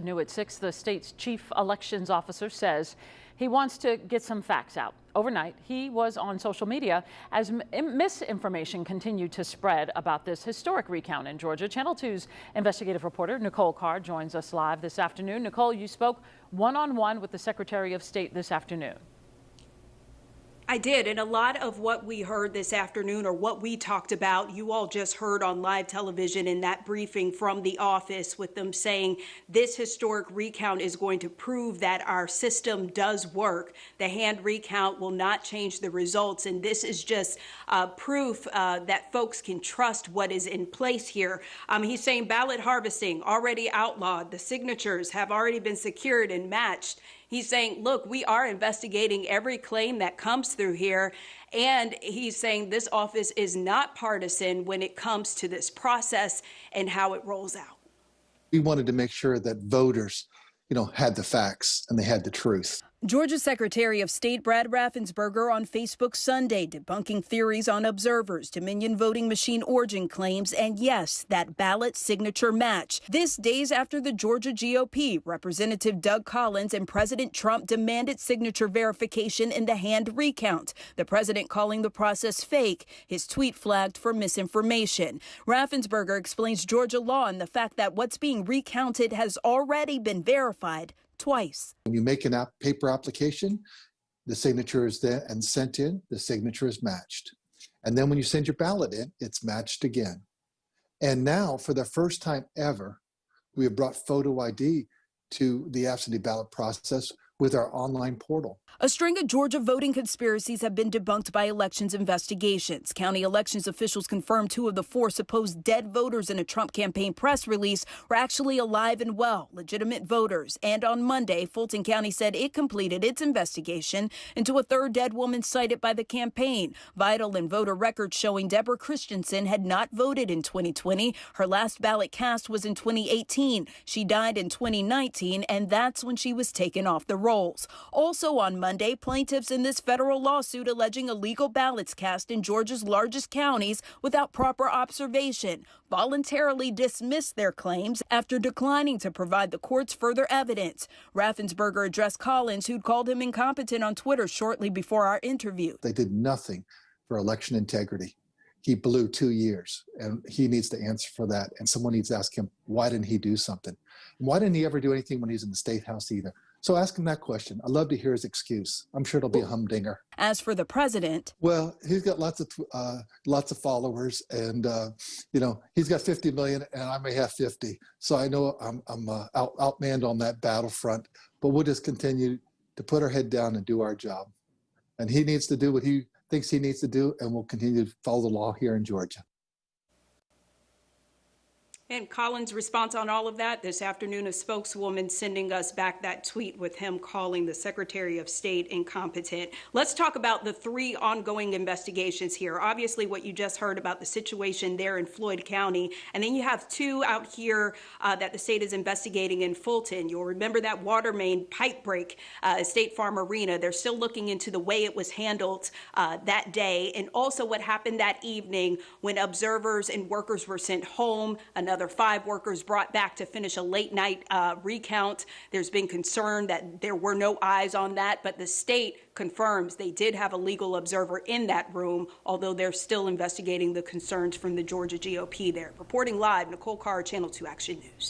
New at 6, the state's chief elections officer says he wants to get some facts out. Overnight, he was on social media as misinformation continued to spread about this historic recount in Georgia. Channel 2's investigative reporter Nicole Carr joins us live this afternoon. Nicole, you spoke one-on-one with the Secretary of State this afternoon. I did, and a lot of what we heard this afternoon, or what we talked about, you all just heard on live television in that briefing from the office, with them saying this historic recount is going to prove that our system does work. The hand recount will not change the results, and this is just proof that folks can trust what is in place here. He's saying ballot harvesting already outlawed. The signatures have already been secured and matched. He's saying, look, we are investigating every claim that comes through here. And he's saying this office is not partisan when it comes to this process and how it rolls out. We wanted to make sure that voters, had the facts and they had the truth. Georgia Secretary of State Brad Raffensperger on Facebook Sunday debunking theories on observers, Dominion voting machine origin claims, and yes, that ballot signature match. This days after the Georgia GOP, Representative Doug Collins and President Trump demanded signature verification in the hand recount. The president calling the process fake, his tweet flagged for misinformation. Raffensperger explains Georgia law and the fact that what's being recounted has already been verified twice. When you make a paper application, the signature is there and sent in, the signature is matched. And then when you send your ballot in, it's matched again. And now, for the first time ever, we have brought photo ID to the absentee ballot process with our online portal. A string of Georgia voting conspiracies have been debunked by elections investigations. County elections officials confirmed 2 of the 4 supposed dead voters in a Trump campaign press release were actually alive and well, legitimate voters. And on Monday, Fulton County said it completed its investigation into a 3rd dead woman cited by the campaign. Vital and voter records showing Deborah Christensen had not voted in 2020. Her last ballot cast was in 2018. She died in 2019, and that's when she was taken off the rolls. Also on Monday, plaintiffs in this federal lawsuit alleging illegal ballots cast in Georgia's largest counties without proper observation voluntarily dismissed their claims after declining to provide the courts further evidence. Raffensperger addressed Collins, who'd called him incompetent on Twitter shortly before our interview. They did nothing for election integrity. He blew 2 years, and he needs to answer for that. And someone needs to ask him, why didn't he do something? And why didn't he ever do anything when he was in the State House either? So ask him that question. I'd love to hear his excuse. I'm sure it'll be a humdinger. As for the president, well, he's got lots of followers, and he's got 50 million, and I may have 50. So I know I'm outmanned on that battlefront. But we'll just continue to put our head down and do our job. And he needs to do what he thinks he needs to do, and we'll continue to follow the law here in Georgia. And Collins' response on all of that this afternoon, a spokeswoman sending us back that tweet with him calling the Secretary of State incompetent. Let's talk about the 3 ongoing investigations here. Obviously, what you just heard about the situation there in Floyd County, and then you have 2 out here that the state is investigating in Fulton. You'll remember that water main pipe break at State Farm Arena. They're still looking into the way it was handled that day, and also what happened that evening when observers and workers were sent home. Another 5 workers brought back to finish a late night recount. There's been concern that there were no eyes on that, but the state confirms they did have a legal observer in that room, although they're still investigating the concerns from the Georgia GOP there. Reporting live, Nicole Carr, Channel 2 Action News.